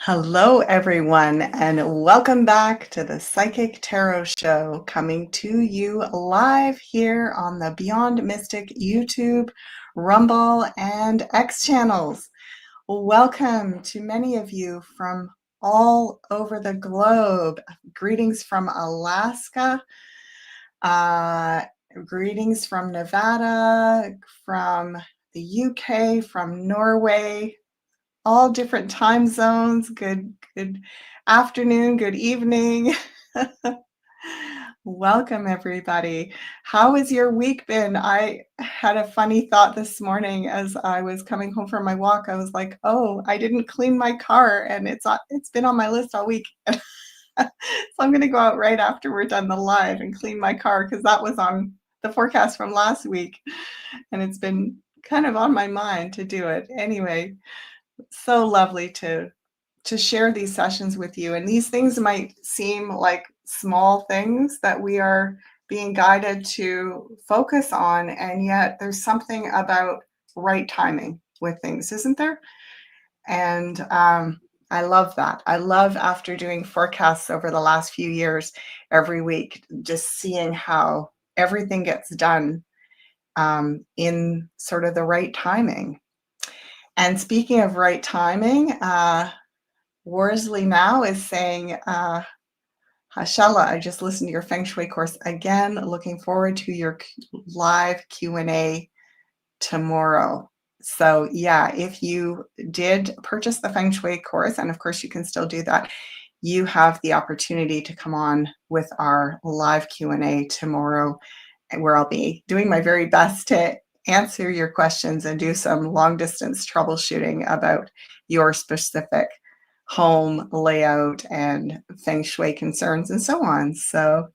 Hello, everyone, and welcome back to the Psychic Tarot Show, coming to you live here on the Beyond Mystic YouTube, Rumble, and X channels. Welcome to many of you from all over the globe. Greetings from Alaska, greetings from Nevada, from the UK, from Norway, all different time zones. Good afternoon, good evening. Welcome, everybody. How has your week been? I had a funny thought this morning as I was coming home from my walk. I was like, oh, I didn't clean my car, and it's been on my list all week. So I'm going to go out right after we're done the live and clean my car, because that was on the forecast from last week, and it's been kind of on my mind to do it. Anyway, so lovely to share these sessions with you. And these things might seem like small things that we are being guided to focus on, and yet there's something about right timing with things, isn't there? And I love that. I love, after doing forecasts over the last few years every week, just seeing how everything gets done in sort of the right timing. And speaking of right timing, Worsley Now is saying, ASHALA, I just listened to your Feng Shui course again. Looking forward to your live Q&A tomorrow. So yeah, if you did purchase the Feng Shui course, and of course you can still do that, you have the opportunity to come on with our live Q&A tomorrow, where I'll be doing my very best to answer your questions and do some long distance troubleshooting about your specific home layout and Feng Shui concerns and so on. So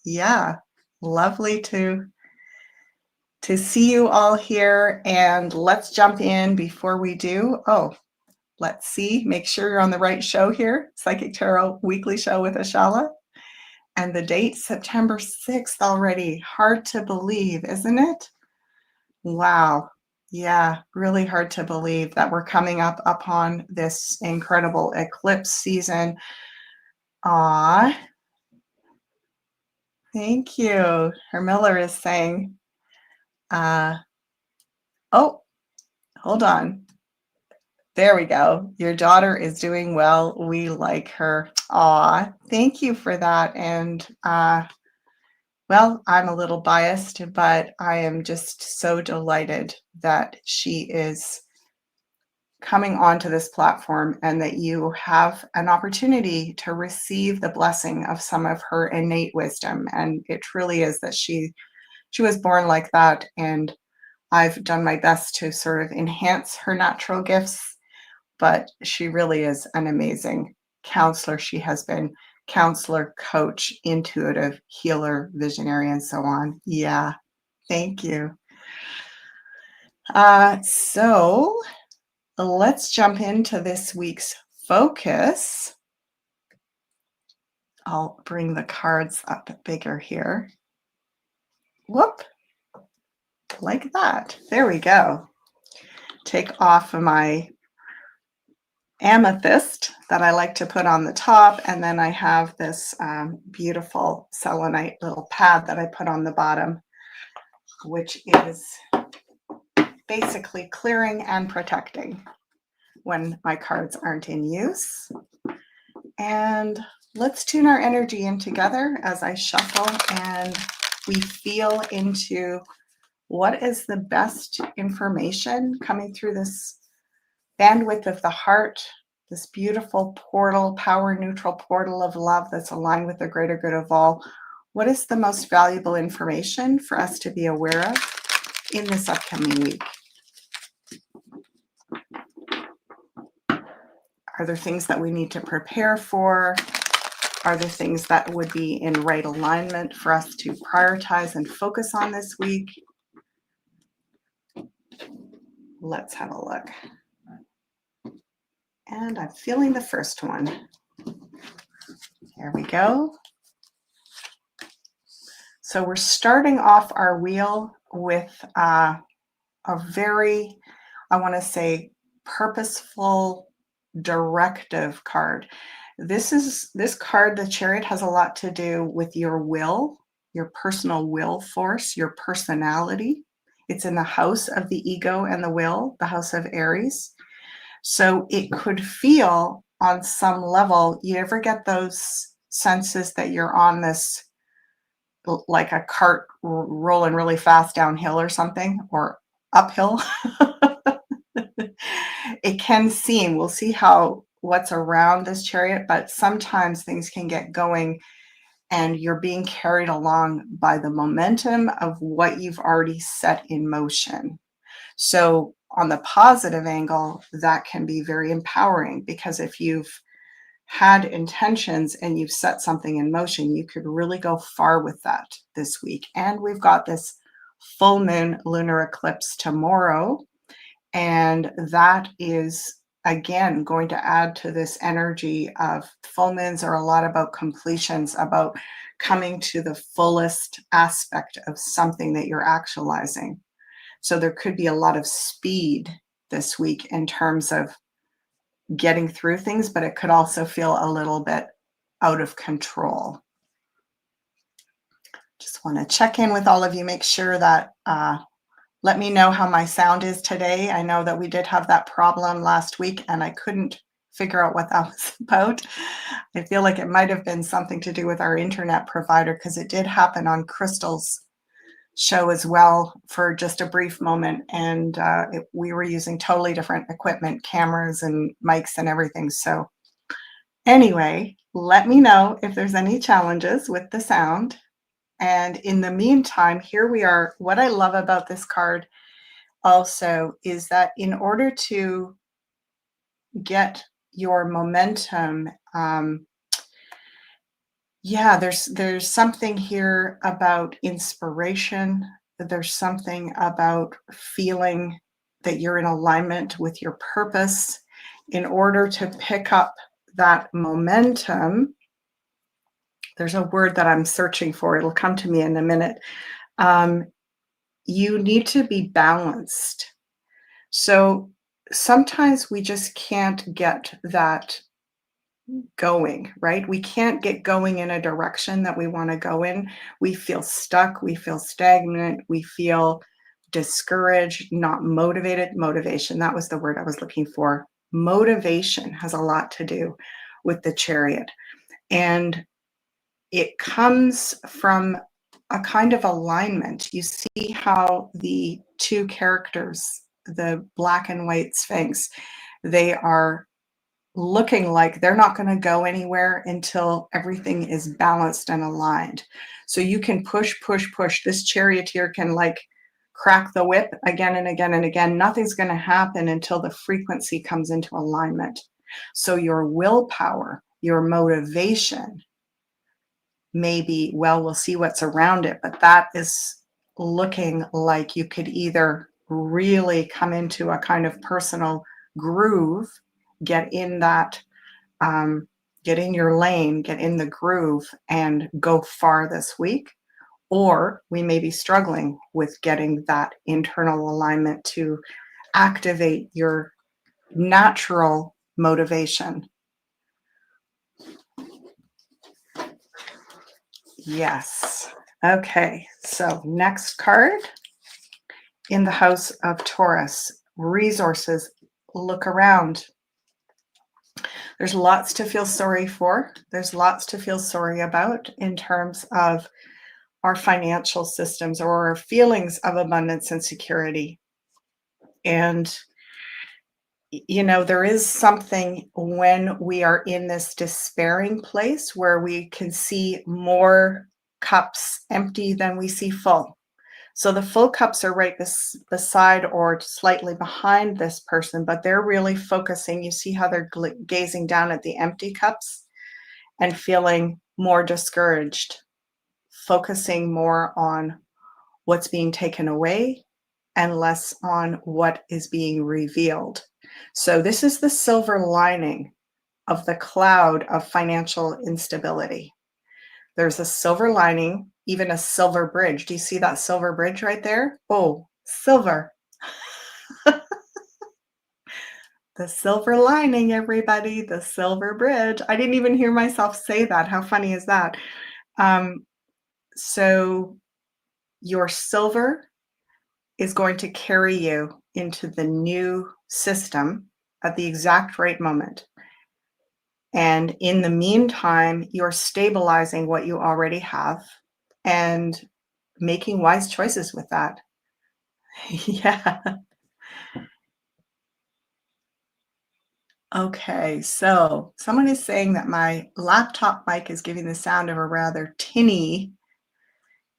yeah, lovely to see you all here. And let's jump in. Before we do, let's see, make sure you're on the right show here, Psychic Tarot Weekly Show with ASHALA. And the date, September 6th already. Hard to believe, isn't it? Wow. Yeah, really hard to believe that we're coming up upon this incredible eclipse season. Thank you. Hermiller is saying, oh, hold on. There we go. Your daughter is doing well. We like her. Thank you for that. And well, I'm a little biased, but I am just so delighted that she is coming onto this platform and that you have an opportunity to receive the blessing of some of her innate wisdom. And it truly is that she was born like that. And I've done my best to sort of enhance her natural gifts, but she really is an amazing counselor. She has been counselor, coach, intuitive, healer, visionary, and so on. Yeah, thank you. So let's jump into this week's focus. I'll bring the cards up bigger here. Whoop, like that. There we go. Take off my amethyst that I like to put on the top, and then I have this beautiful selenite little pad that I put on the bottom, which is basically clearing and protecting when my cards aren't in use. And let's tune our energy in together as I shuffle and we feel into what is the best information coming through this bandwidth of the heart, this beautiful portal, power neutral portal of love that's aligned with the greater good of all. What is the most valuable information for us to be aware of in this upcoming week? Are there things that we need to prepare for? Are there things that would be in right alignment for us to prioritize and focus on this week? Let's have a look. And I'm feeling the first one. There we go. So we're starting off our wheel with a very, I want to say, purposeful directive card. This card, the chariot, has a lot to do with your will, your personal will force, your personality. It's in the house of the ego and the will, the house of Aries. So it could feel on some level, you ever get those senses that you're on this, like a cart rolling really fast downhill or something, or uphill? It can seem, we'll see how what's around this chariot, but sometimes things can get going and you're being carried along by the momentum of what you've already set in motion. So on the positive angle, that can be very empowering, because if you've had intentions and you've set something in motion, you could really go far with that this week. And we've got this full moon lunar eclipse tomorrow, and that is again going to add to this energy of full moons are a lot about completions, about coming to the fullest aspect of something that you're actualizing. So there could be a lot of speed this week in terms of getting through things, but it could also feel a little bit out of control. Just want to check in with all of you, make sure that let me know how my sound is today. I know that we did have that problem last week and I couldn't figure out what that was about. I feel like it might have been something to do with our internet provider, because it did happen on Crystal's show as well for just a brief moment. And we were using totally different equipment, cameras and mics and everything. So anyway, let me know if there's any challenges with the sound. And in the meantime, here we are. What I love about this card also is that in order to get your momentum, there's something here about inspiration. There's something about feeling that you're in alignment with your purpose. In order to pick up that momentum, there's a word that I'm searching for. It'll come to me in a minute. You need to be balanced. So sometimes we just can't get that going, right? We can't get going in a direction that we want to go in. We feel stuck, we feel stagnant, we feel discouraged, not motivated. Motivation, that was the word I was looking for. Motivation has a lot to do with the chariot. And it comes from a kind of alignment. You see how the two characters, the black and white Sphinx, they are looking like they're not going to go anywhere until everything is balanced and aligned. So you can push, push, push. This charioteer can like crack the whip again and again and again. Nothing's going to happen until the frequency comes into alignment. So your willpower, your motivation, maybe, well, we'll see what's around it, but that is looking like you could either really come into a kind of personal groove, get in that, get in your lane, get in the groove and go far this week. Or we may be struggling with getting that internal alignment to activate your natural motivation. Yes. Okay. So next card in the house of Taurus, resources. Look around. There's lots to feel sorry for. There's lots to feel sorry about in terms of our financial systems or our feelings of abundance and security. And, you know, there is something when we are in this despairing place where we can see more cups empty than we see full. So the full cups are right beside or slightly behind this person, but they're really focusing. You see how they're gazing down at the empty cups and feeling more discouraged, focusing more on what's being taken away and less on what is being revealed. So this is the silver lining of the cloud of financial instability. There's a silver lining, even a silver bridge. Do you see that silver bridge right there? Oh, silver. The silver lining, everybody, the silver bridge. I didn't even hear myself say that. How funny is that? Um, so your silver is going to carry you into the new system at the exact right moment. And in the meantime, you're stabilizing what you already have and making wise choices with that. Yeah. Okay. So someone is saying that my laptop mic is giving the sound of a rather tinny,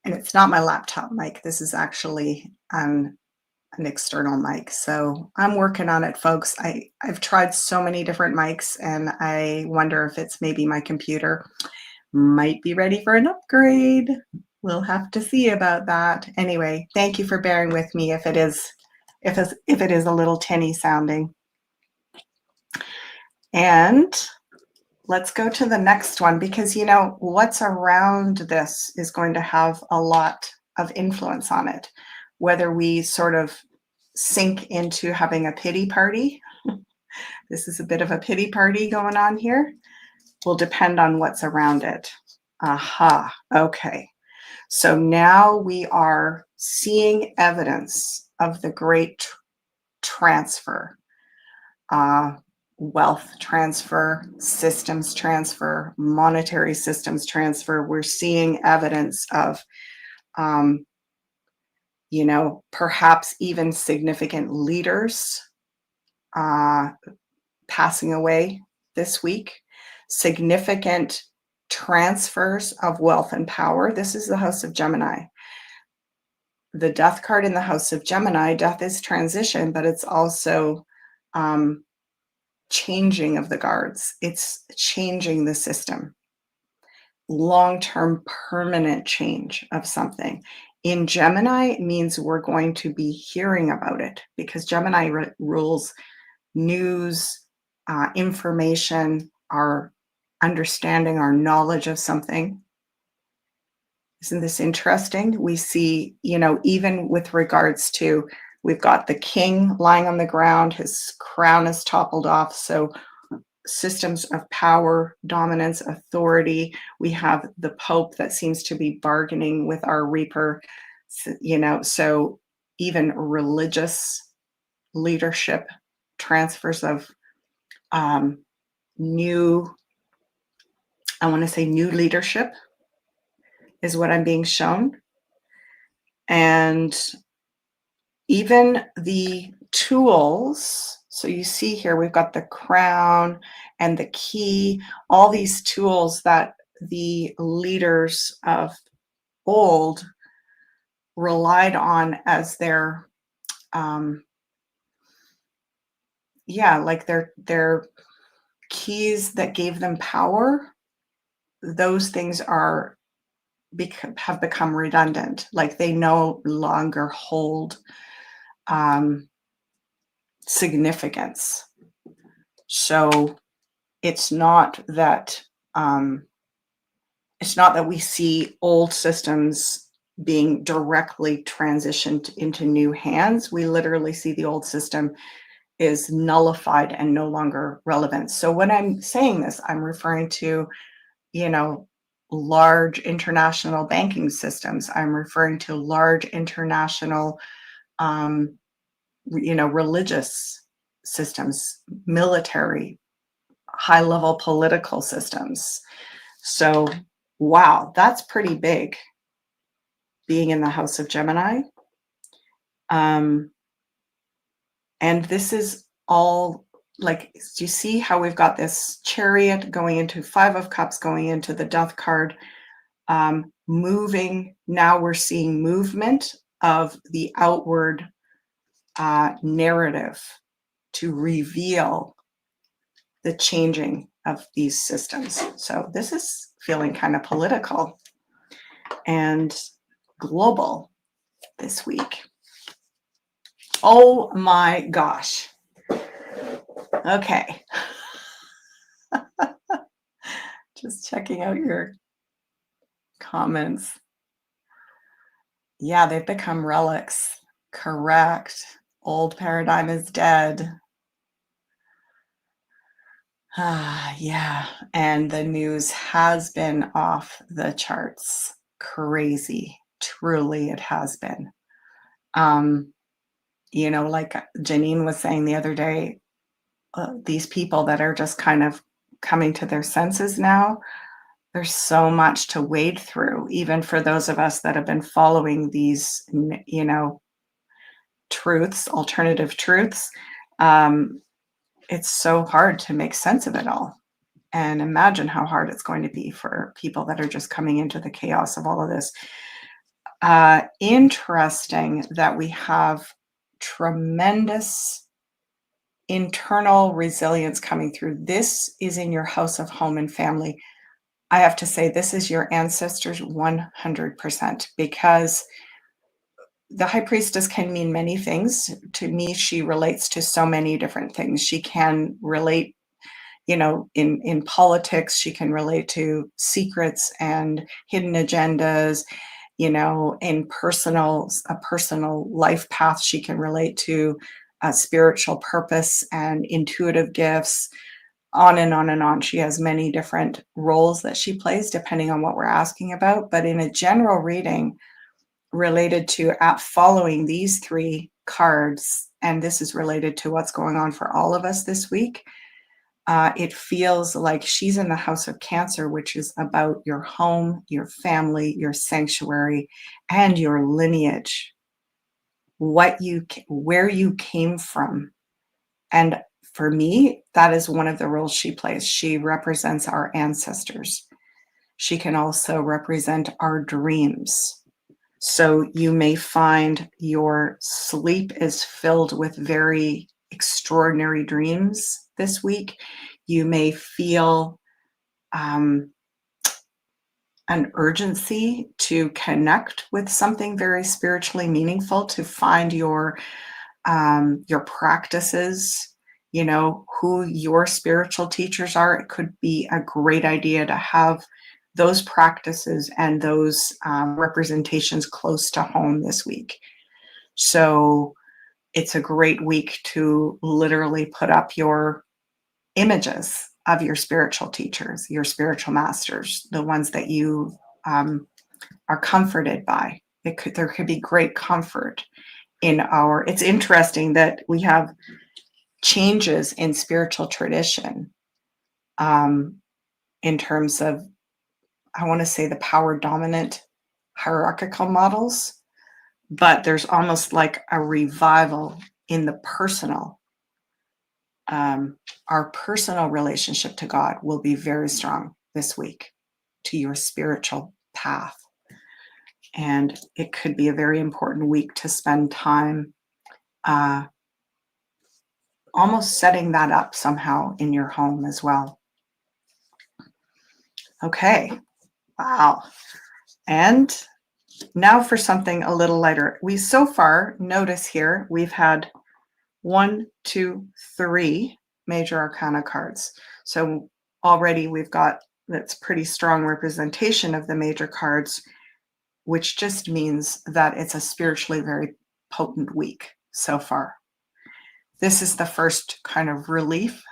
and it's not my laptop mic. This is actually an external mic. So I'm working on it, folks. I've tried so many different mics, and I wonder if it's maybe my computer might be ready for an upgrade. We'll have to see about that. Anyway, thank you for bearing with me if it is a little tinny sounding. And let's go to the next one, because what's around this is going to have a lot of influence on it. Whether we sort of sink into having a pity party, this is a bit of a pity party going on here, will depend on what's around it. Aha, okay. So now we are seeing evidence of the great transfer, wealth transfer, systems transfer, monetary systems transfer. We're seeing evidence of, perhaps even significant leaders passing away this week, significant transfers of wealth and power. This is the House of Gemini. The death card in the House of Gemini, death is transition, but it's also changing of the guards. It's changing the system, long-term permanent change of something. In Gemini, it means we're going to be hearing about it, because Gemini rules news, information, our understanding, our knowledge of something. Isn't this interesting? We see, even with regards to, we've got the king lying on the ground, his crown is toppled off. So systems of power, dominance, authority. We have the Pope that seems to be bargaining with our Reaper, so even religious leadership, transfers of new leadership is what I'm being shown. And even the tools, so you see here, we've got the crown and the key, all these tools that the leaders of old relied on as their, like their keys that gave them power. Those things have become redundant. Like they no longer hold significance. So it's not that we see old systems being directly transitioned into new hands. We literally see the old system is nullified and no longer relevant. So when I'm saying this, I'm referring to, large international banking systems. I'm referring to large international, religious systems, military, high-level political systems. So, wow, that's pretty big, being in the House of Gemini. And this is all, like, do you see how we've got this chariot going into 5 of Cups, going into the death card, moving. Now we're seeing movement of the outward narrative to reveal the changing of these systems. So this is feeling kind of political and global this week. Oh my gosh. Okay. Just checking out your comments. Yeah, they've become relics. Correct. Old paradigm is dead. Yeah, and the news has been off the charts. Crazy. Truly, it has been. Um, like Janine was saying the other day, these people that are just kind of coming to their senses now, there's so much to wade through, even for those of us that have been following these, truths, alternative truths. Um, it's so hard to make sense of it all. And imagine how hard it's going to be for people that are just coming into the chaos of all of this. Interesting that we have tremendous internal resilience coming through. This is in your house of home and family. I have to say, this is your ancestors 100%, because the high priestess can mean many things. To me, she relates to so many different things. She can relate, in politics. She can relate to secrets and hidden agendas. In a personal life path, she can relate to a spiritual purpose and intuitive gifts, on and on and on. She has many different roles that she plays depending on what we're asking about. But in a general reading related to following these three cards, and this is related to what's going on for all of us this week, it feels like she's in the house of Cancer, which is about your home, your family, your sanctuary, and your lineage, where you came from. And for me, that is one of the roles she plays. She represents our ancestors. She can also represent our dreams. So you may find your sleep is filled with very extraordinary dreams this week. You may feel an urgency to connect with something very spiritually meaningful, to find your practices, who your spiritual teachers are. It could be a great idea to have those practices and those representations close to home this week. So it's a great week to literally put up your images of your spiritual teachers, your spiritual masters, the ones that you are comforted by. There could be great comfort it's interesting that we have changes in spiritual tradition, in terms of, I want to say, the power dominant hierarchical models, but there's almost like a revival in the personal. Our personal relationship to God will be very strong this week, to your spiritual path. And it could be a very important week to spend time almost setting that up somehow in your home as well. Okay, wow. And now for something a little lighter. We so far, notice here, we've had 1, 2, 3 major arcana cards. So already we've got that's pretty strong representation of the major cards, which just means that it's a spiritually very potent week so far. This is the first kind of relief,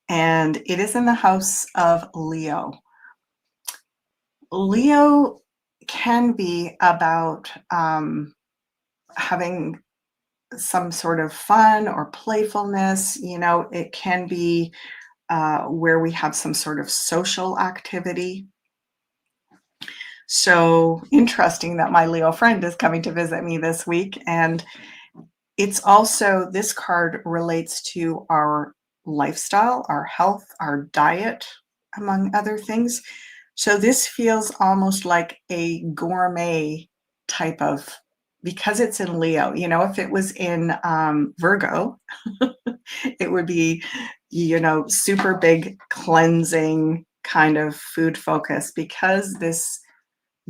and it is in the house of Leo. Leo can be about having some sort of fun or playfulness. It can be where we have some sort of social activity. So interesting that my Leo friend is coming to visit me this week. And it's also, this card relates to our lifestyle, our health, our diet, among other things. So this feels almost like a gourmet type of, because it's in Leo. If it was in Virgo, it would be, super big cleansing kind of food focus. Because this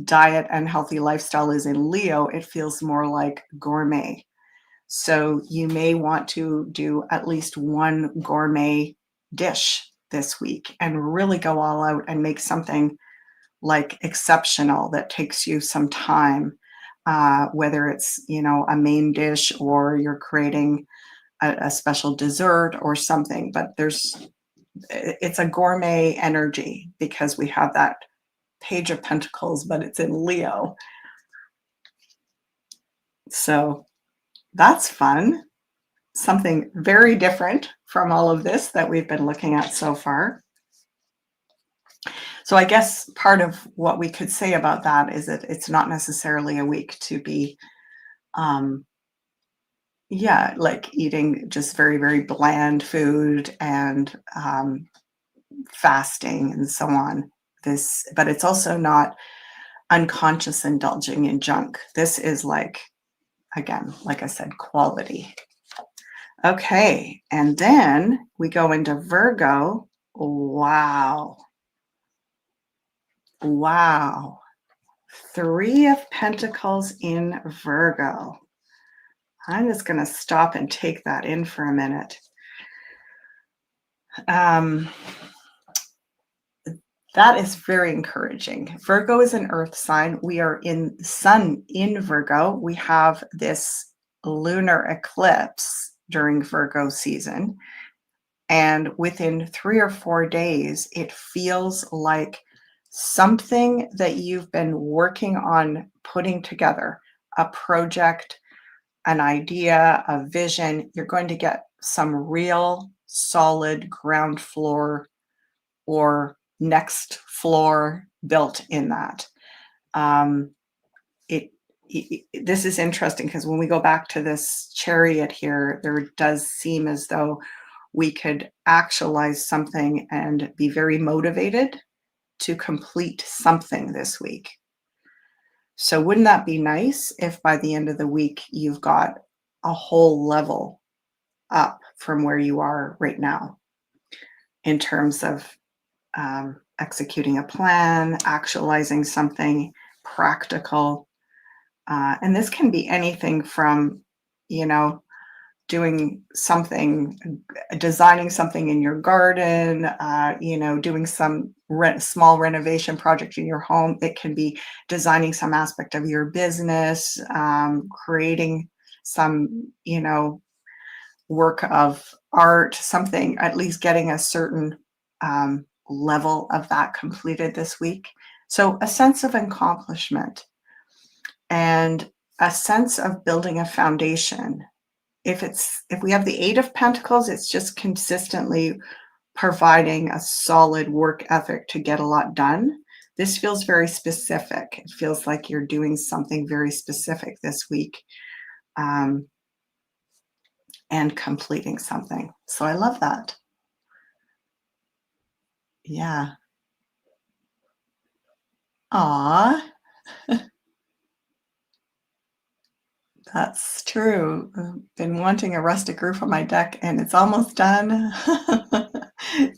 diet and healthy lifestyle is in Leo, it feels more like gourmet. So you may want to do at least one gourmet dish this week and really go all out and make something like exceptional that takes you some time, whether it's, a main dish or you're creating a special dessert or something. But there's it's a gourmet energy because we have that Page of Pentacles, but it's in Leo. So that's fun. Something very different from all of this that we've been looking at so far. So I guess part of what we could say about that is that it's not necessarily a week to be, yeah, like eating just very, very bland food and fasting and so on. But it's also not unconscious indulging in junk. This is like, again, like I said, quality. Okay, and then we go into Virgo. Wow. Wow. 3 of Pentacles in Virgo. I'm just going to stop and take that in for a minute. That is very encouraging. Virgo is an earth sign. We are in sun in Virgo. We have this lunar eclipse during Virgo season. And within 3 or 4 days, it feels like something that you've been working on putting together, a project, an idea, a vision, you're going to get some real solid ground floor or next floor built in that. This is interesting because when we go back to this chariot here, there does seem as though we could actualize something and be very motivated to complete something this week. So wouldn't that be nice if by the end of the week you've got a whole level up from where you are right now in terms of executing a plan, actualizing something practical. And this can be anything from, doing something, designing something in your garden, doing some small renovation project in your home. It can be designing some aspect of your business, creating some, work of art, something, at least getting a certain level of that completed this week. So a sense of accomplishment and a sense of building a foundation. If we have the 8 of Pentacles, it's just consistently providing a solid work ethic to get a lot done. This feels very specific. It feels like you're doing something very specific this week and completing something. So I love that. Yeah. Aw. That's true. I've been wanting a rustic roof on my deck, and it's almost done.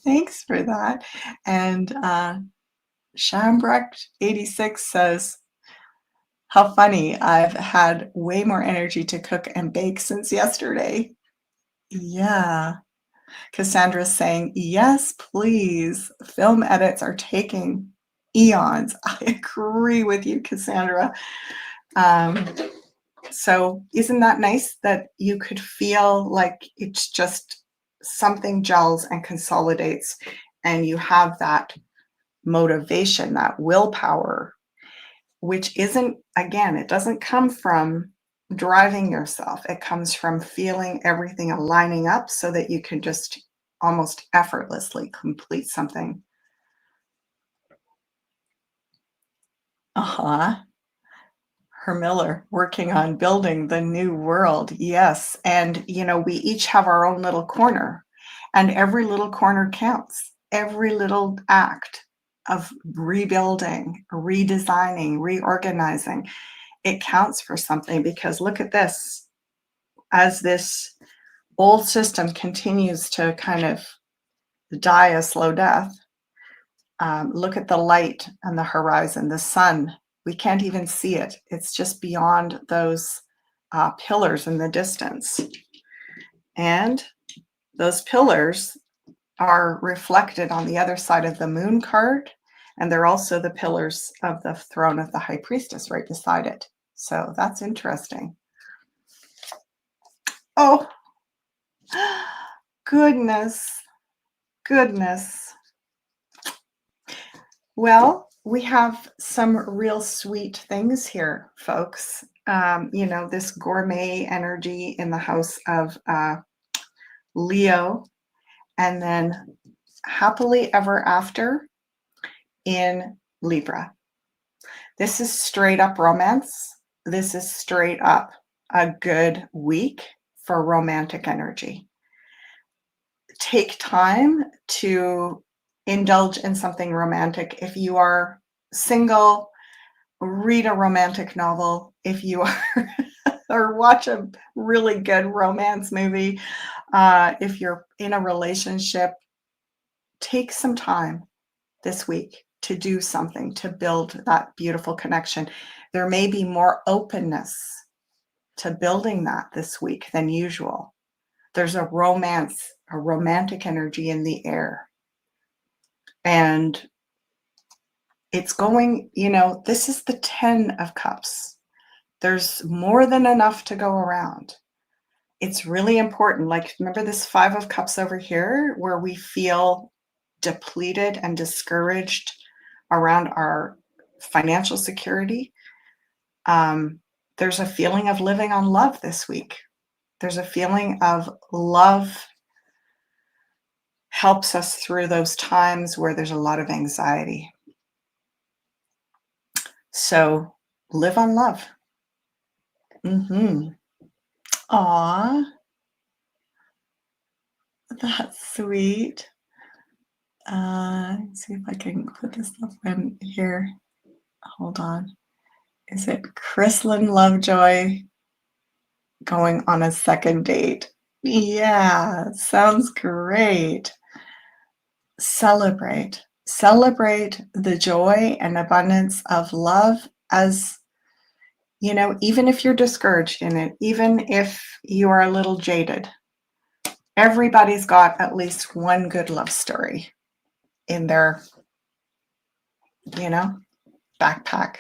Thanks for that. And Shambrecht86 says, how funny. I've had way more energy to cook and bake since yesterday. Yeah. Cassandra's saying, yes, please. Film edits are taking eons. I agree with you, Cassandra. So isn't that nice that you could feel like it's just something gels and consolidates and you have that motivation, that willpower, which isn't, again, it doesn't come from driving yourself. It comes from feeling everything aligning up so that you can just almost effortlessly complete something. Miller working on building the new world. Yes. And, we each have our own little corner, and every little corner counts. Every little act of rebuilding, redesigning, reorganizing, it counts for something, because look at this. As this old system continues to kind of die a slow death, look at the light on the horizon, the sun. We can't even see it. It's just beyond those pillars in the distance. And those pillars are reflected on the other side of the moon card. And they're also the pillars of the throne of the high priestess right beside it. So that's interesting. Oh, goodness. goodness. Well, we have some real sweet things here, folks. This gourmet energy in the house of Leo, and then happily ever after in Libra. This is straight up romance. This is straight up a good week for romantic energy. Take time to indulge in something romantic. If you are single, read a romantic novel. If you are, or watch a really good romance movie. If you're in a relationship, take some time this week to do something to build that beautiful connection. There may be more openness to building that this week than usual. There's a romantic energy in the air. And it's going, this is the 10 of Cups. There's more than enough to go around. It's really important. Like, remember this 5 of Cups over here where we feel depleted and discouraged around our financial security? There's a feeling of living on love this week. There's a feeling of love helps us through those times where there's a lot of anxiety. So live on love. Aw, that's sweet. Let's see if I can put this stuff in here. Hold on. Is it Chrislyn Lovejoy going on a second date? Yeah, sounds great. Celebrate the joy and abundance of love, as even if you're discouraged in it, even if you are a little jaded. Everybody's got at least one good love story in their backpack.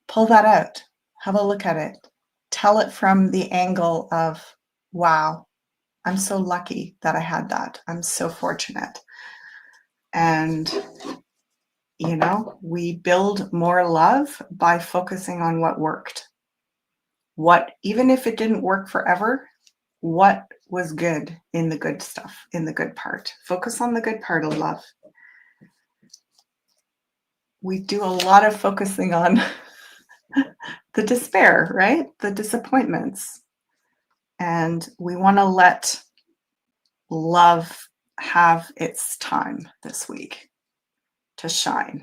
Pull that out, have a look at it, tell it from the angle of, wow, I'm so lucky that I had that, I'm so fortunate. And we build more love by focusing on what worked. Even if it didn't work forever, what was good in the good stuff, in the good part. Focus on the good part of love. We do a lot of focusing on the despair, right? The disappointments. And we want to let love have its time this week to shine.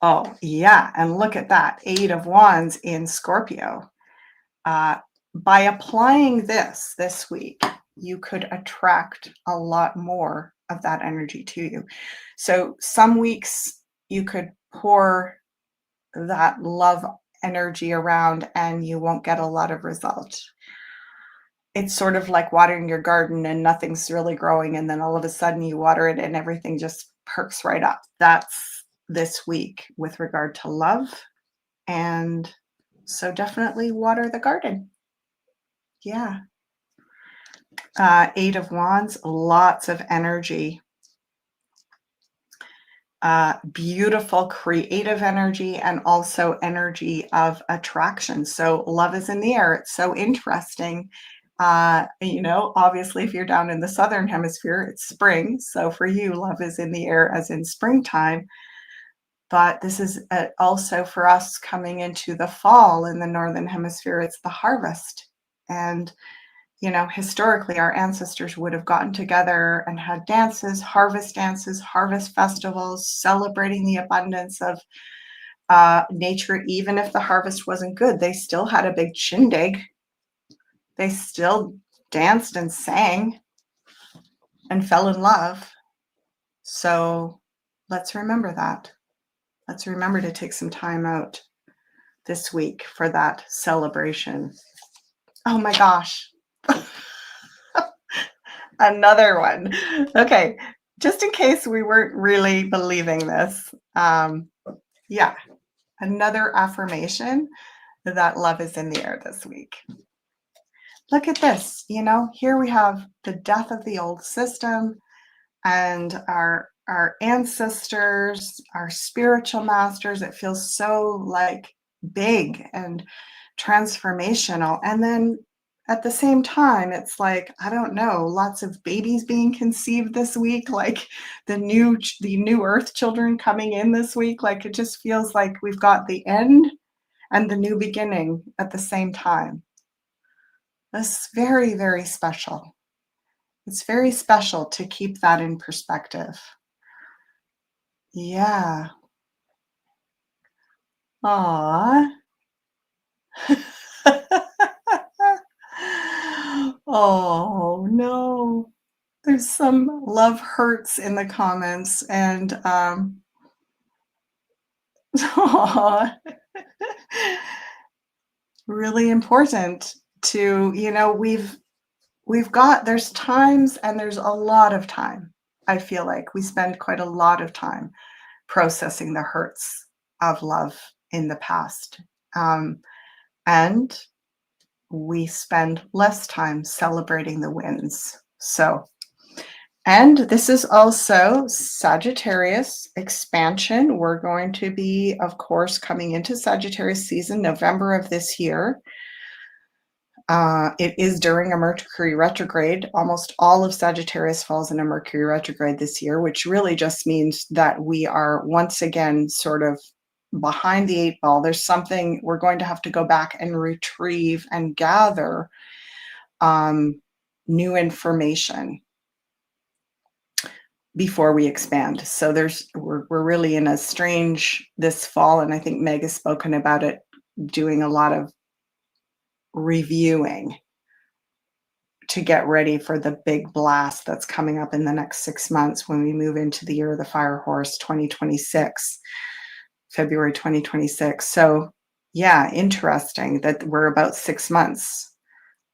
Oh, yeah. And look at that. 8 of Wands in Scorpio. By applying this week, you could attract a lot more of that energy to you. So some weeks you could pour that love energy around and you won't get a lot of result. It's sort of like watering your garden and nothing's really growing, and then all of a sudden you water it and everything just perks right up. That's this week with regard to love. And so definitely water the garden. Yeah. 8 of Wands, lots of energy. Beautiful creative energy, and also energy of attraction. So love is in the air. It's so interesting. Obviously if you're down in the southern hemisphere, it's spring. So for you, love is in the air as in springtime. But this is also for us coming into the fall in the northern hemisphere. It's the harvest. And historically, our ancestors would have gotten together and had dances, harvest festivals, celebrating the abundance of nature. Even if the harvest wasn't good, they still had a big shindig. They still danced and sang and fell in love. So let's remember that. Let's remember to take some time out this week for that celebration. Oh my gosh. Another one. Okay, just in case we weren't really believing this. Yeah, another affirmation that love is in the air this week. Look at this, here we have the death of the old system, and our ancestors, our spiritual masters. It feels so like big and transformational. And then at the same time, it's like, I don't know, lots of babies being conceived this week, like the new earth children coming in this week. Like it just feels like we've got the end and the new beginning at the same time. That's very, very special. It's very special to keep that in perspective. Yeah. Aw. Oh, no. There's some love hurts in the comments and, aw. Really important to, we've got there's times and there's a lot of time. I feel like we spend quite a lot of time processing the hurts of love in the past. And we spend less time celebrating the wins. So, and this is also Sagittarius expansion. We're going to be, of course, coming into Sagittarius season, November of this year. It is during a Mercury retrograde. Almost all of Sagittarius falls in a Mercury retrograde this year, which really just means that we are once again sort of behind the eight ball. There's something we're going to have to go back and retrieve and gather new information before we expand. So we're really in a strange this fall, and I think Meg has spoken about it, doing a lot of reviewing to get ready for the big blast that's coming up in the next 6 months when we move into the year of the fire horse 2026, February 2026. So yeah, interesting that we're about 6 months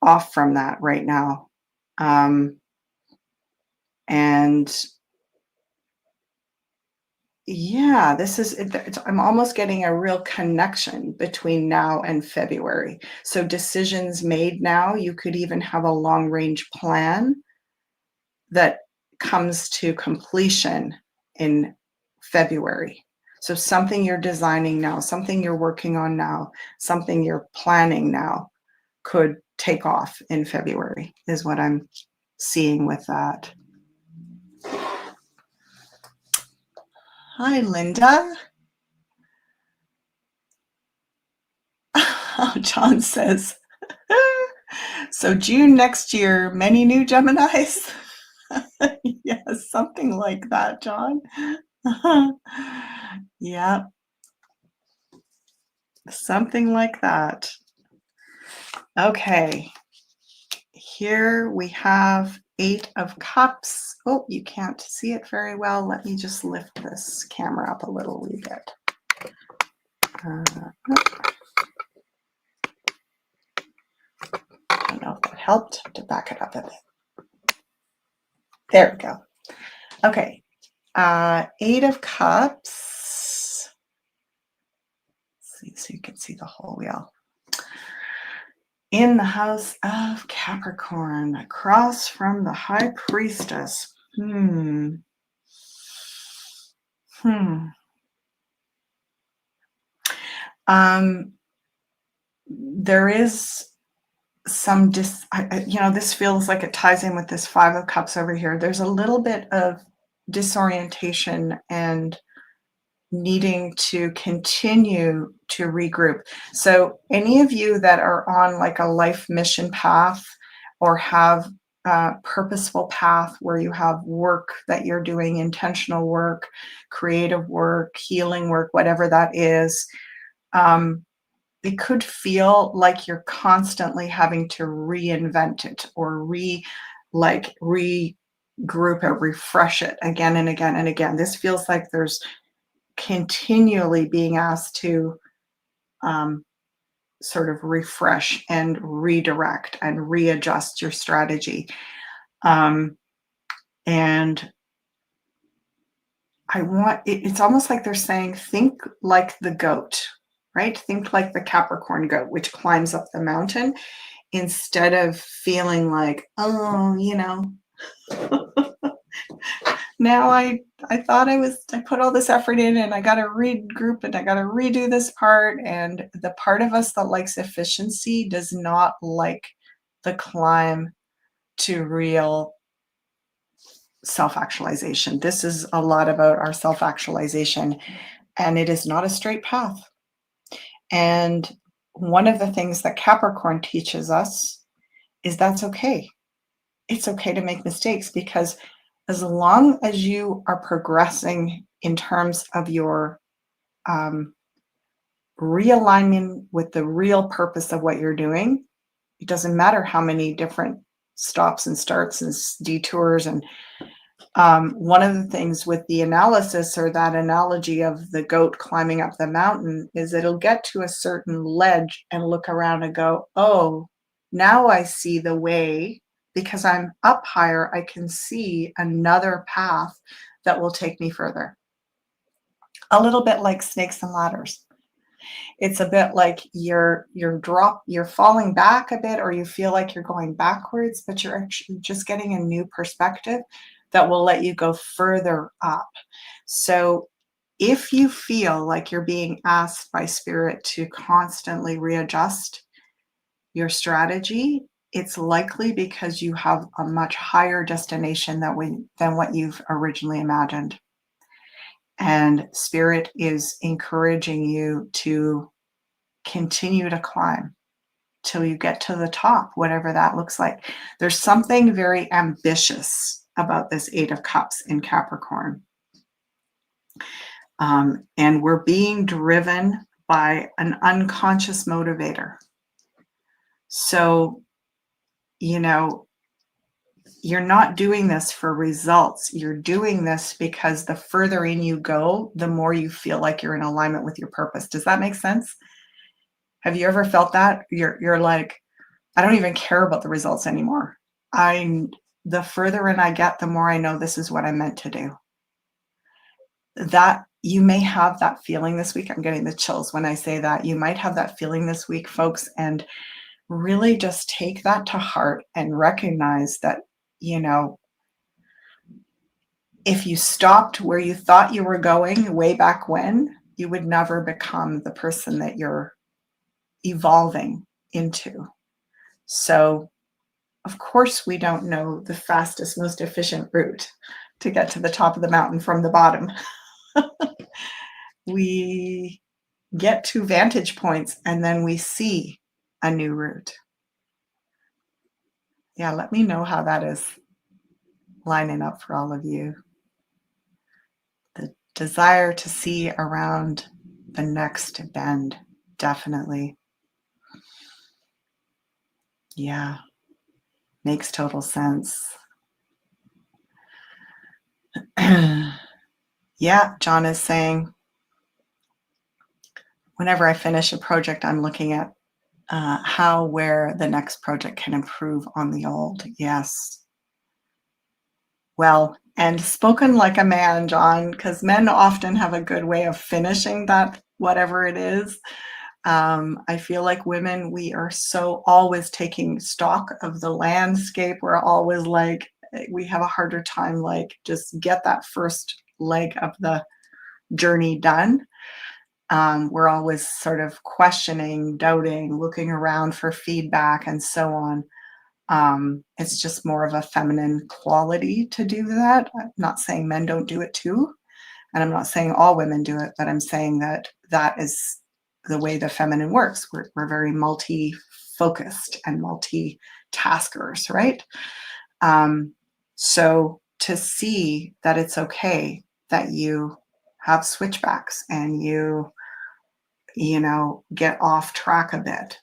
off from that right now. And yeah, I'm almost getting a real connection between now and February. So decisions made now, you could even have a long range plan that comes to completion in February. So something you're designing now, something you're working on now, something you're planning now could take off in February, is what I'm seeing with that. Hi, Linda. Oh, John says, so June next year, many new Geminis? Yes, something like that, John. Yeah, something like that. Okay, here we have 8 of Cups. Oh, you can't see it very well. Let me just lift this camera up a little wee bit. I don't know if that helped to back it up a bit. There we go. Okay, 8 of Cups. Let's see, so you can see the whole wheel. In the house of Capricorn, across from the High Priestess. There is some this feels like it ties in with this 5 of Cups over here. There's a little bit of disorientation and needing to continue to regroup. So any of you that are on like a life mission path or have a purposeful path where you have work that you're doing, intentional work, creative work, healing work, whatever that is, it could feel like you're constantly having to reinvent it or regroup it, refresh it again and again and again. This feels like there's continually being asked to sort of refresh and redirect and readjust your strategy. And it's almost like they're saying, think like the goat, right? Think like the Capricorn goat, which climbs up the mountain, instead of feeling like, oh, now I thought I put all this effort in and I got to regroup and I got to redo this part. And the part of us that likes efficiency does not like the climb to real self-actualization. This is a lot about our self-actualization, and it is not a straight path. And one of the things that Capricorn teaches us is that's okay. It's okay to make mistakes, because as long as you are progressing in terms of your realignment with the real purpose of what you're doing, it doesn't matter how many different stops and starts and detours. And one of the things with the analysis, or that analogy of the goat climbing up the mountain, is it'll get to a certain ledge and look around and go, oh, now I see the way. Because I'm up higher, I can see another path that will take me further. A little bit like snakes and ladders. It's a bit like you're falling back a bit, or you feel like you're going backwards, but you're actually just getting a new perspective that will let you go further up. So if you feel like you're being asked by spirit to constantly readjust your strategy, it's likely because you have a much higher destination than what you've originally imagined. And spirit is encouraging you to continue to climb till you get to the top, whatever that looks like. There's something very ambitious about this Eight of Cups in Capricorn. And we're being driven by an unconscious motivator. So, you're not doing this for results. You're doing this because the further in you go, the more you feel like you're in alignment with your purpose. Does that make sense? Have you ever felt that? You're like, I don't even care about the results anymore. The further in I get, the more I know this is what I'm meant to do. That you may have that feeling this week. I'm getting the chills when I say that. You might have that feeling this week, folks, and really just take that to heart and recognize that, if you stopped where you thought you were going way back when, you would never become the person that you're evolving into. So, of course, we don't know the fastest, most efficient route to get to the top of the mountain from the bottom. We get to vantage points and then we see a new route. Yeah, let me know how that is lining up for all of you. The desire to see around the next bend, definitely. Yeah, makes total sense. Yeah, John is saying, whenever I finish a project, I'm looking at where the next project can improve on the old. Yes. Well, and spoken like a man, John, because men often have a good way of finishing that, whatever it is. I feel like women, we are so always taking stock of the landscape. We're always like, we have a harder time, like, just get that first leg of the journey done. We're always sort of questioning, doubting, looking around for feedback, and so on. It's just more of a feminine quality to do that. I'm not saying men don't do it too, and I'm not saying all women do it, but I'm saying that is the way the feminine works. We're very multi-focused and multitaskers, right? So to see that it's okay that you have switchbacks and you get off track a bit,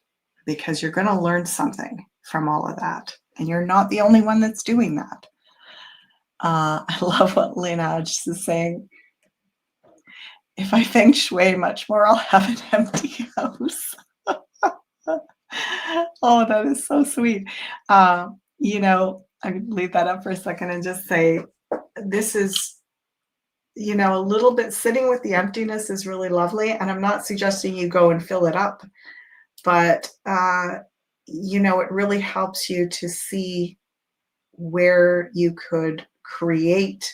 because you're going to learn something from all of that. And you're not the only one that's doing that. I love what Lena is saying. If I feng shui much more, I'll have an empty house. Oh, that is so sweet. I can leave that up for a second and just say, this is, a little bit sitting with the emptiness is really lovely. And I'm not suggesting you go and fill it up, but, it really helps you to see where you could create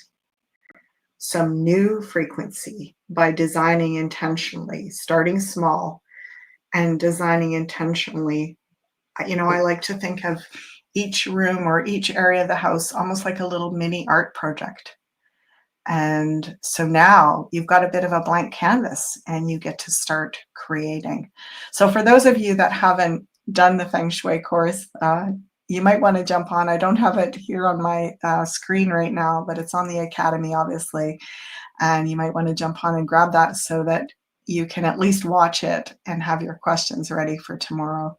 some new frequency by designing intentionally, starting small and designing intentionally. I like to think of each room or each area of the house almost like a little mini art project. And so now you've got a bit of a blank canvas and you get to start creating. So for those of you that haven't done the Feng Shui course, you might want to jump on. I don't have it here on my screen right now, but it's on the Academy, obviously. And you might want to jump on and grab that so that you can at least watch it and have your questions ready for tomorrow.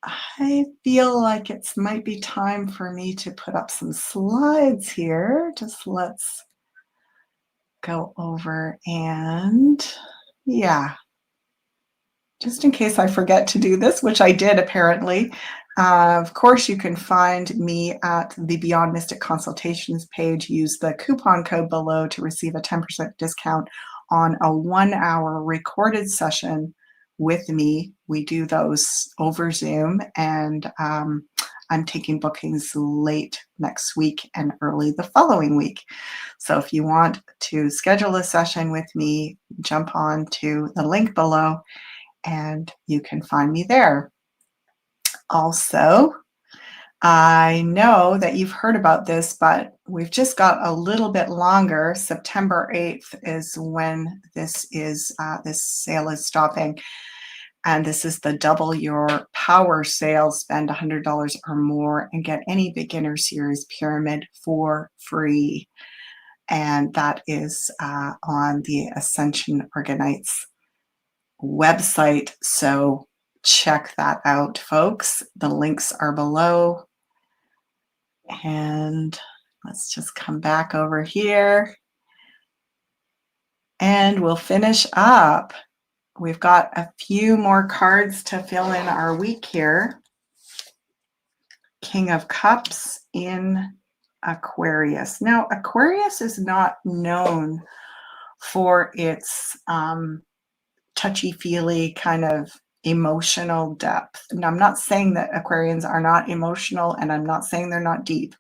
I feel like it might be time for me to put up some slides here. Just let's go over and yeah, just in case I forget to do this, which I did apparently. Of course, you can find me at the Beyond Mystic Consultations page. Use the coupon code below to receive a 10% discount on a 1-hour recorded session with me. We do those over Zoom, and I'm taking bookings late next week and early the following week. So if you want to schedule a session with me, jump on to the link below and you can find me there. Also, I know that you've heard about this, but we've just got a little bit longer. September 8th is when this sale is stopping. And this is the Double Your Power sale. Spend $100 or more and get any beginner series pyramid for free. And that is on the Ascension Organites website. So check that out, folks. The links are below. And let's just come back over here. And we'll finish up. We've got a few more cards to fill in our week here. King of Cups in Aquarius. Now, Aquarius is not known for its touchy-feely kind of emotional depth. And I'm not saying that Aquarians are not emotional, and I'm not saying they're not deep.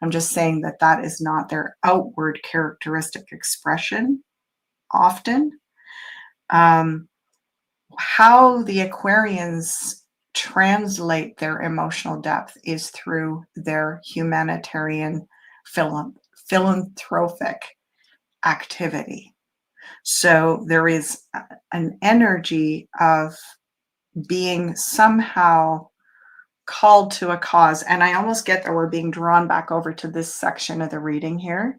I'm just saying that that is not their outward characteristic expression often. How the Aquarians translate their emotional depth is through their humanitarian philanthropic activity. So there is an energy of being somehow called to a cause. And I almost get that we're being drawn back over to this section of the reading here.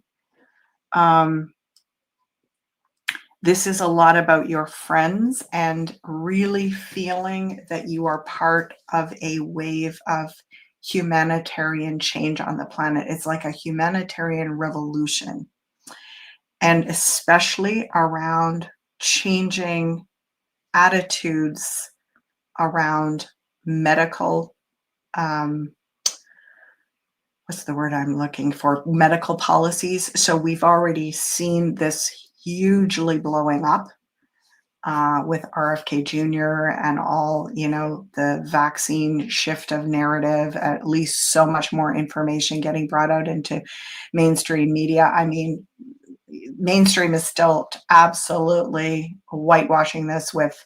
This is a lot about your friends and really feeling that you are part of a wave of humanitarian change on the planet. It's like a humanitarian revolution. And especially around changing attitudes around medical, what's the word I'm looking for? Medical policies. So we've already seen this hugely blowing up with RFK Jr. and all, the vaccine shift of narrative, at least so much more information getting brought out into mainstream media. I mean, mainstream is still absolutely whitewashing this with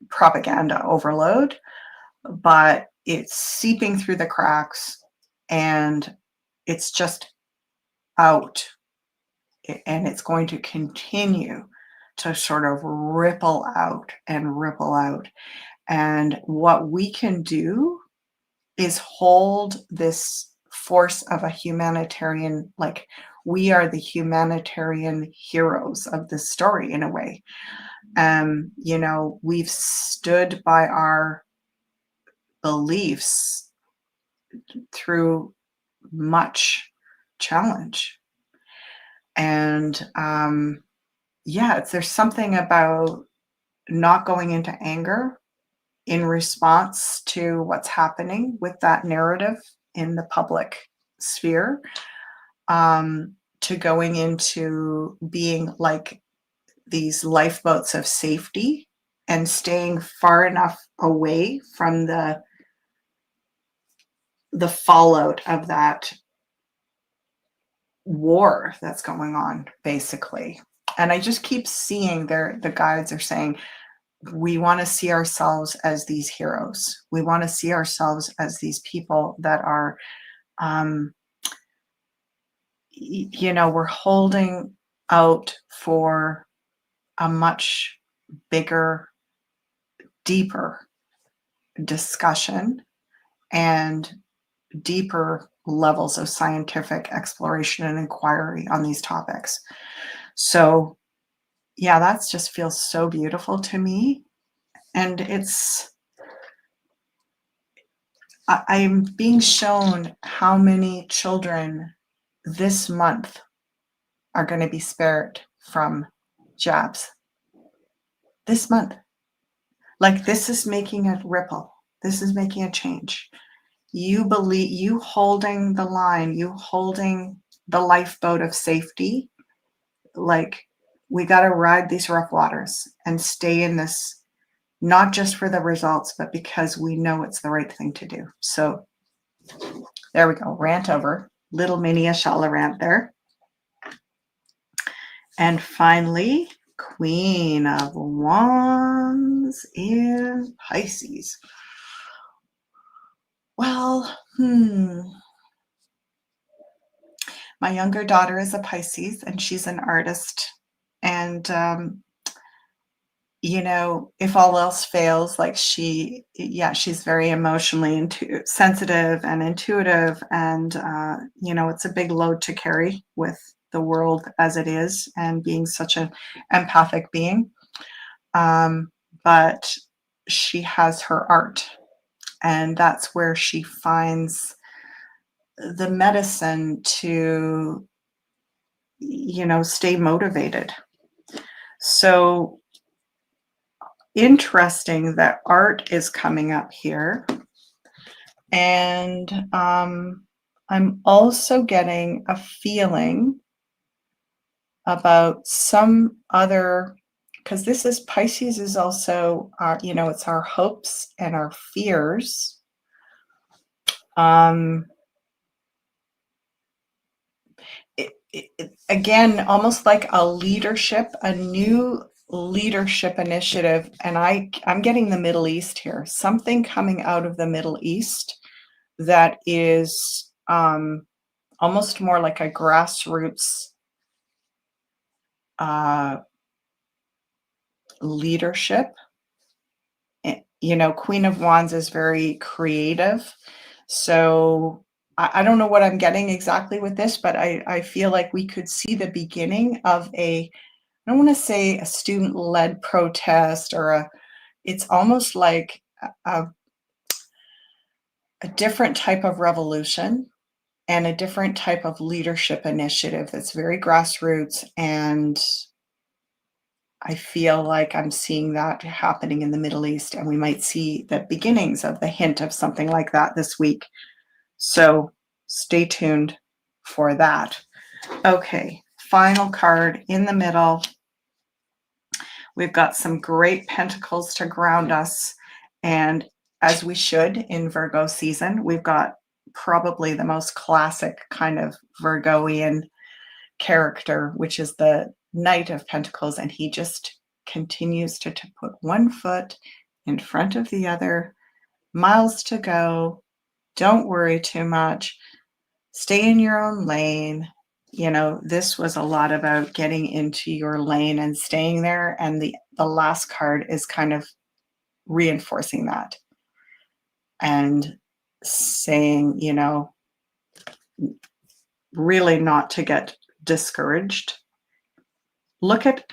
propaganda overload, but it's seeping through the cracks and it's just out, and it's going to continue to sort of ripple out and ripple out. And what we can do is hold this force of a humanitarian, like we are the humanitarian heroes of this story in a way. We've stood by our beliefs through much challenge. And there's something about not going into anger in response to what's happening with that narrative in the public sphere, to going into being like these lifeboats of safety and staying far enough away from the fallout of that war that's going on, basically. And I just keep seeing the guides are saying, we want to see ourselves as these heroes. We want to see ourselves as these people that are, we're holding out for a much bigger, deeper discussion and deeper levels of scientific exploration and inquiry on these topics. So, yeah, that just feels so beautiful to me. And I'm being shown how many children this month are going to be spared from jabs. This month. Like, this is making a ripple. This is making a change. You believe, you holding the line, you holding the lifeboat of safety. Like, we got to ride these rough waters and stay in this, not just for the results, but because we know it's the right thing to do. So there we go. Rant over. Little mini ASHALA rant there. And finally, Queen of Wands in Pisces. Well, my younger daughter is a Pisces, and she's an artist. And, if all else fails, like she's very emotionally sensitive and intuitive. And, it's a big load to carry with the world as it is and being such an empathic being. But she has her art, and that's where she finds the medicine to, stay motivated. So interesting that art is coming up here. And I'm also getting a feeling about some other, because this is Pisces is also our, it's our hopes and our fears. Again, almost like a new leadership initiative. And I'm getting the Middle East here, something coming out of the Middle East that is almost more like a grassroots leadership. Queen of Wands is very creative. So I don't know what I'm getting exactly with this, but I feel like we could see the beginning of I don't want to say a student-led protest it's almost like a different type of revolution and a different type of leadership initiative that's very grassroots. And I feel like I'm seeing that happening in the Middle East, and we might see the beginnings of the hint of something like that this week. So stay tuned for that. Okay, final card in the middle. We've got some great pentacles to ground us. And as we should in Virgo season, we've got probably the most classic kind of Virgoian character, which is the Knight of Pentacles. And he just continues to put one foot in front of the other, miles to go. Don't worry too much. Stay in your own lane. This was a lot about getting into your lane and staying there. And the last card is kind of reinforcing that and saying, really not to get discouraged. Look at,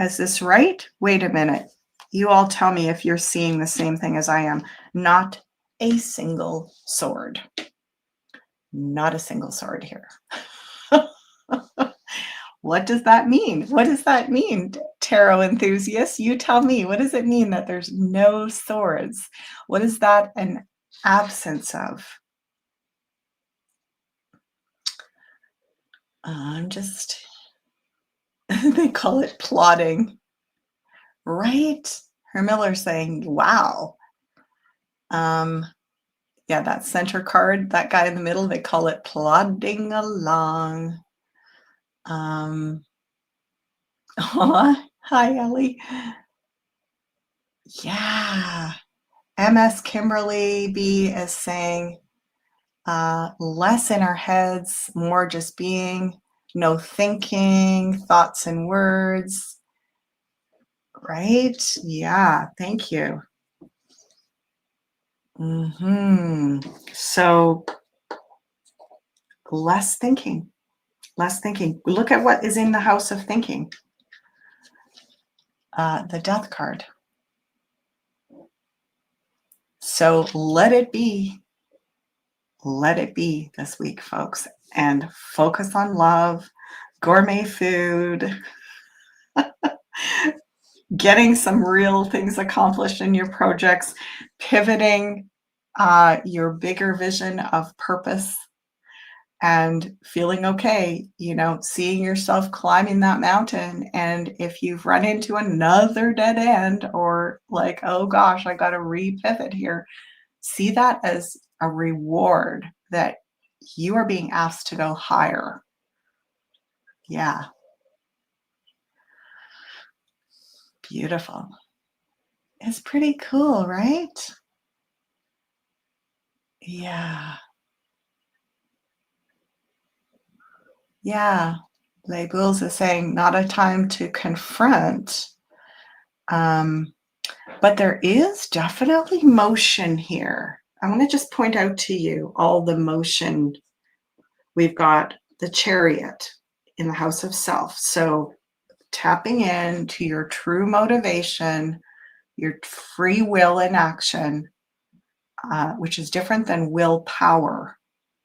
is this right? Wait a minute. You all tell me if you're seeing the same thing as I am. Not a single sword. Not a single sword here. What does that mean? What does that mean, tarot enthusiasts? You tell me. What does it mean that there's no swords? What is that an absence of? They call it plotting, right? Herr Miller saying, wow. Yeah, that center card, that guy in the middle, they call it plodding along. Um, aw, hi, Ellie. Yeah. MS Kimberly B is saying, less in our heads, more just being, no thinking, thoughts and words. Right? Yeah, thank you. So less thinking, less thinking. Look at what is in the house of thinking. The death card. So let it be this week, folks, and focus on love, gourmet food, getting some real things accomplished in your projects, pivoting your bigger vision of purpose and feeling okay, seeing yourself climbing that mountain. And if you've run into another dead end or like, oh gosh, I got to repivot here, see that as a reward that you are being asked to go higher. Yeah. Beautiful. It's pretty cool, right? Yeah. Yeah. Les Bulls is saying not a time to confront. But there is definitely motion here. I want to just point out to you all the motion. We've got the chariot in the house of self. So tapping into your true motivation, your free will in action, which is different than willpower.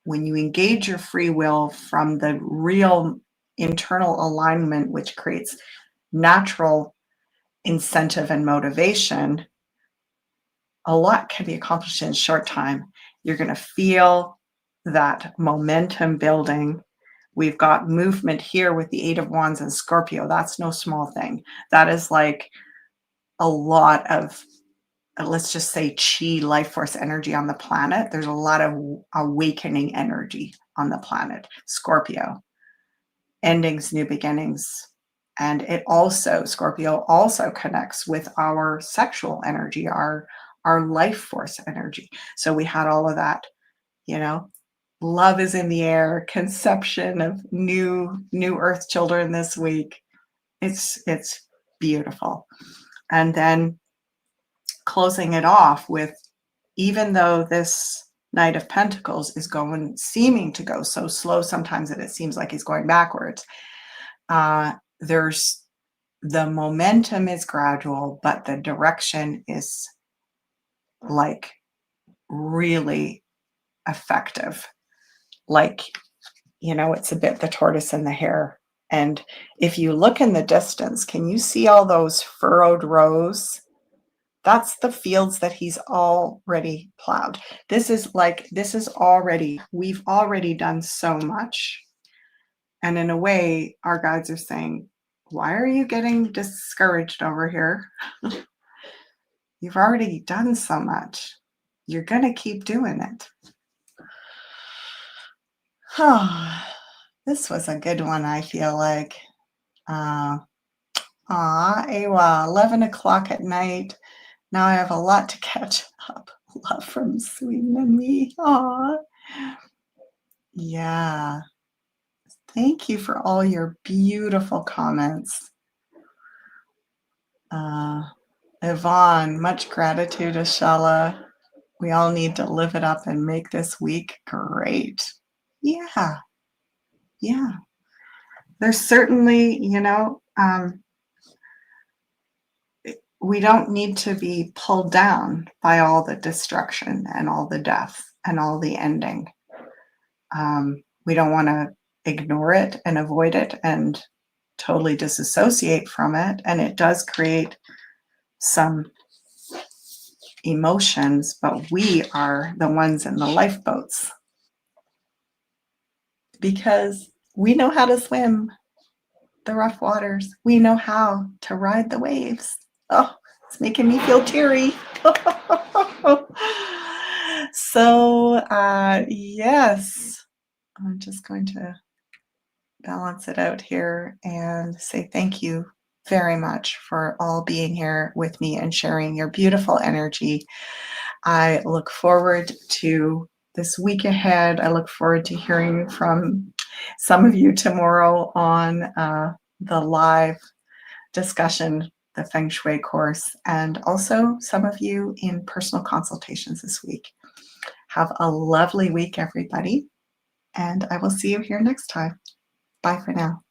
When you engage your free will from the real internal alignment, which creates natural incentive and motivation, a lot can be accomplished in a short time. You're going to feel that momentum building. We've got movement here with the Eight of Wands and Scorpio. That's no small thing. That is like a lot of, let's just say, chi, life force energy on the planet. There's a lot of awakening energy on the planet. Scorpio, endings, new beginnings. And it also, Scorpio also connects with our sexual energy, our life force energy. So we had all of that, love is in the air, conception of new earth children this week. It's beautiful. And then closing it off with, even though this Knight of Pentacles is seeming to go so slow sometimes that it seems like he's going backwards, there's the momentum is gradual, but the direction is like really effective. Like, it's a bit the tortoise and the hare. And if you look in the distance, can you see all those furrowed rows? That's the fields that he's already plowed. We've already done so much. And in a way, our guides are saying, why are you getting discouraged over here? You've already done so much. You're going to keep doing it. Oh, this was a good one, I feel like. Awa, 11 o'clock at night. Now I have a lot to catch up. Love from Sweden and me. Aw. Yeah. Thank you for all your beautiful comments. Yvonne, much gratitude, ASHALA. We all need to live it up and make this week great. Yeah. Yeah. There's certainly, we don't need to be pulled down by all the destruction and all the death and all the ending. We don't want to ignore it and avoid it and totally disassociate from it. And it does create some emotions, but we are the ones in the lifeboats because we know how to swim the rough waters. We know how to ride the waves. Oh, it's making me feel teary. So, yes, I'm just going to balance it out here and say thank you very much for all being here with me and sharing your beautiful energy. I look forward to this week ahead. I look forward to hearing from some of you tomorrow on the live discussion, the Feng Shui course, and also some of you in personal consultations this week. Have a lovely week, everybody, and I will see you here next time. Bye for now.